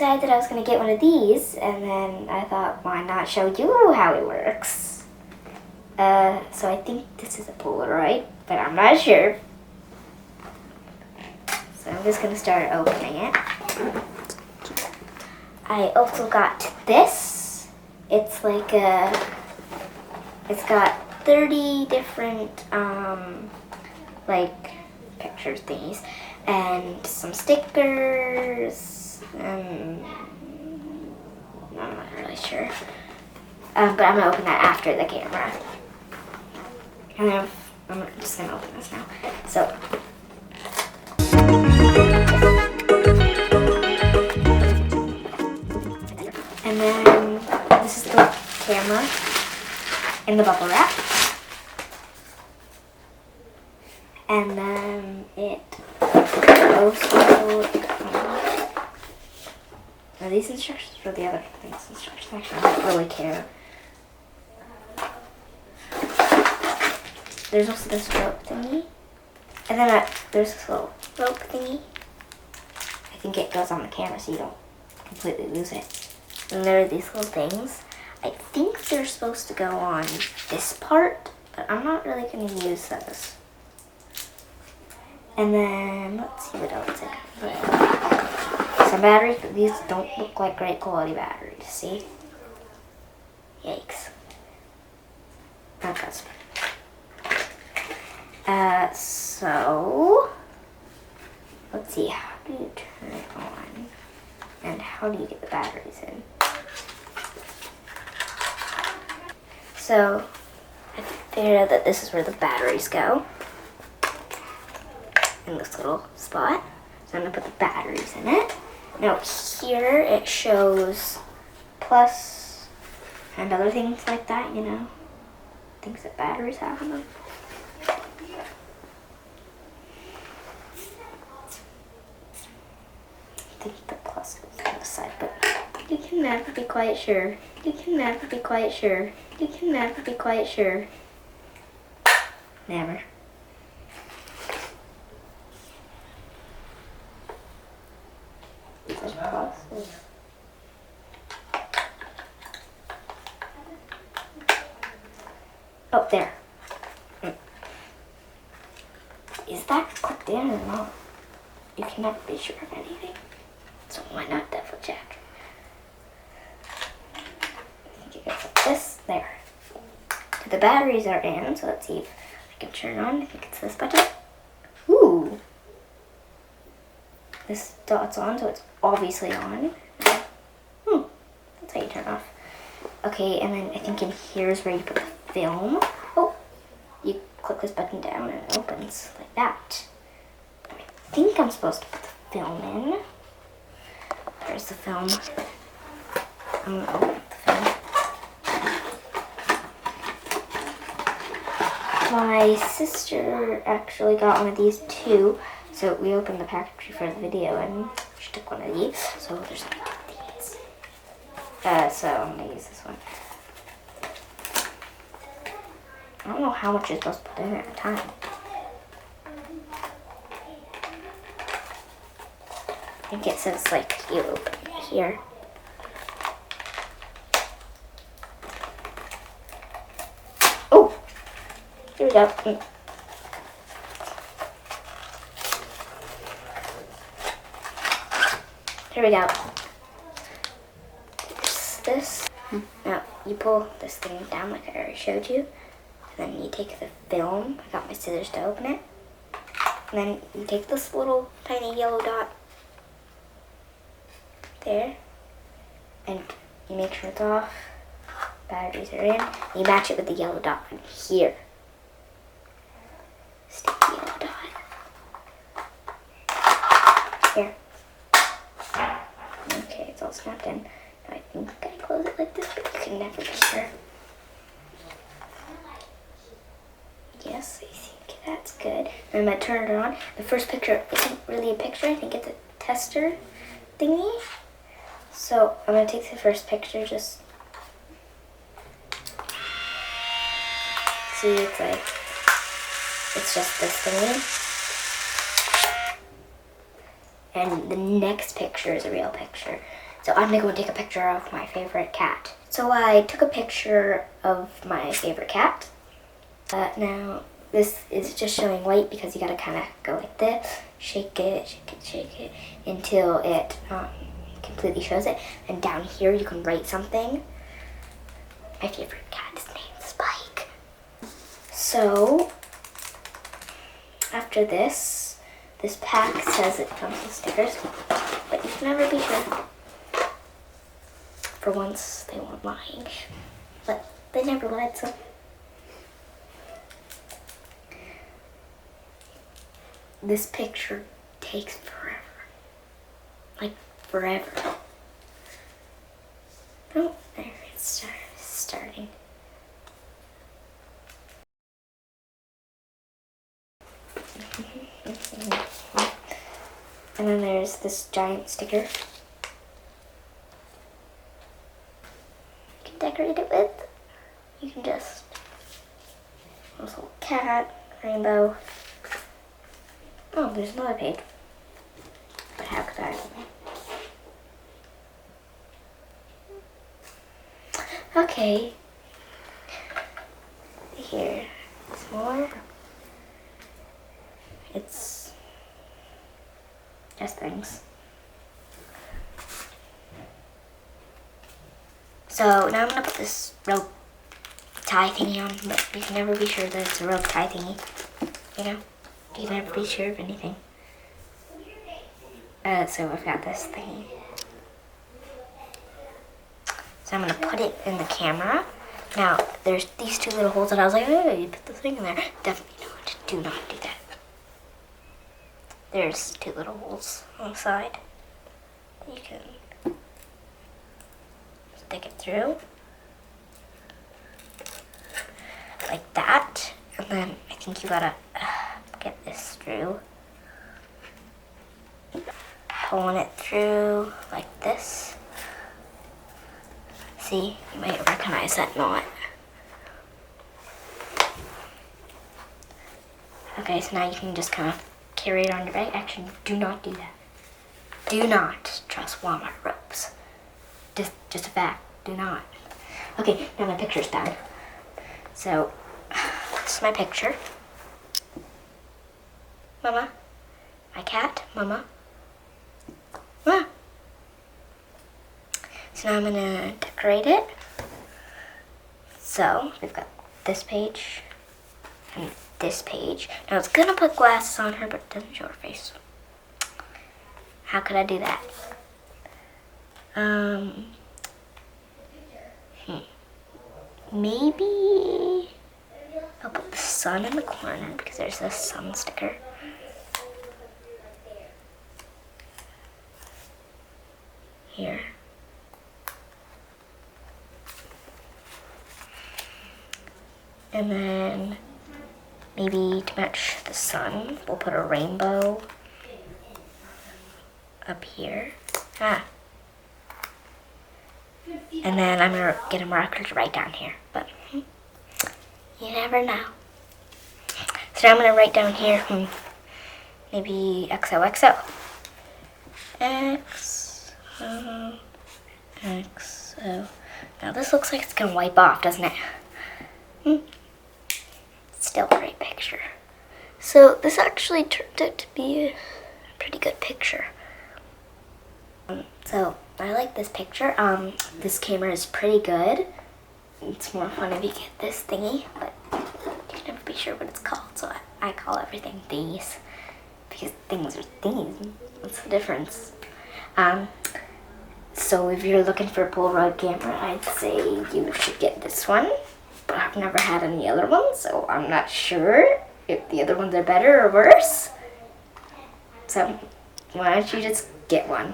decided that I was going to get one of these, and then I thought, why not show you how it works? So I think this is a Polaroid, but I'm not sure. So I'm just going to start opening it. I also got this. It's like it's got 30 different, like, picture thingies, and some stickers, and I'm not really sure. But I'm gonna open that after the camera. And then I'm just gonna open this now. So. And then this is the camera in the bubble wrap. And then it also are these instructions for the other things? Instructions, actually, I don't really care. There's also this rope thingy. And then there's this little rope thingy. I think it goes on the camera so you don't completely lose it. And there are these little things. I think they're supposed to go on this part, but I'm not really going to use those. And then, let's see what else I got. Some batteries, but these don't look like great quality batteries, see? Yikes. Okay. So, let's see, how do you turn it on? And how do you get the batteries in? So, I figured out that this is where the batteries go. In this little spot. So I'm going to put the batteries in it. Now here it shows plus and other things like that, you know. Things that batteries have in them. I think the plus goes on the side, but you can never be quite sure. You can never be quite sure. You can never be quite sure. Never. Oh, there. Is that clipped in or not? You can never be sure of anything. So why not double check? I think it goes like this. There. The batteries are in, so let's see if I can turn on. I think it's this button. Ooh. This dot's on, so it's obviously on. That's how you turn off. Okay, and then I think in here is where you put the film. Oh, you click this button down and it opens like that. I think I'm supposed to put the film in. There's the film. I'm gonna open the film. My sister actually got one of these too. So we opened the package for the video and she took one of these. So there's like these. So I'm gonna use this one. I don't know how much you're supposed to put in at a time. I think it says like you open it here. Oh! Here we go. Here we go. There's this. Now, you pull this thing down like I already showed you. And then you take the film. I got my scissors to open it. And then you take this little tiny yellow dot there. And you make sure it's off. Batteries are in. You match it with the yellow dot right here. Stick the yellow dot. Here. Okay, it's all snapped in. Now I think I close it like this, but you can never be sure. Yes, I think that's good. And I'm going to turn it on. The first picture isn't really a picture. I think it's a tester thingy. So I'm going to take the first picture, just see, it's like, it's just this thingy. And the next picture is a real picture. So I'm gonna go and take a picture of my favorite cat. So I took a picture of my favorite cat. Now this is just showing light because you gotta kind of go like this, shake it until it completely shows it. And down here you can write something. My favorite cat is named Spike. So after this pack says it comes with stickers, but you can never be sure. For once, they weren't lying, but they never lied, so. This picture takes forever. Like, forever. Oh, there it's starting. And then there's this giant sticker you can decorate it with. You can just, this little cat, rainbow. Oh, there's another page. But how could I? Okay. Here, it's more. It's just things. So now I'm gonna put this rope tie thingy on, but you can never be sure that it's a rope tie thingy. You know? You can never be sure of anything. So I've got this thingy. So I'm gonna put it in the camera. Now, there's these two little holes that I was like, oh, you put the thing in there. Definitely not. Do not do that. There's two little holes on the side. You can stick it through. Like that. And then I think you gotta get this through. Pulling it through like this. See, you might recognize that knot. Okay, so now you can just kind of carry it on your back. Actually, do not do that. Do not trust Walmart ropes. Just a fact. Do not. Okay, now my picture's done. So, this is my picture. Mama. My cat. Mama. Mama. So now I'm gonna decorate it. So, we've got this page and this page. Now it's gonna put glasses on her, but it doesn't show her face. How could I do that? Maybe I'll put the sun in the corner because there's this sun sticker. Here. And then maybe to match the sun, we'll put a rainbow up here. And then I'm gonna get a marker to write down here, but you never know. So now I'm gonna write down here, maybe XOXO. XO. Now this looks like it's gonna wipe off, doesn't it? Still a great picture. So this actually turned out to be a pretty good picture. So I like this picture. This camera is pretty good. It's more fun if you get this thingy, but you can never be sure what it's called, so I call everything these because things are thingies. What's the difference? So if you're looking for a Polaroid camera, I'd say you should get this one. But I've never had any other ones, so I'm not sure if the other ones are better or worse. So why don't you just get one?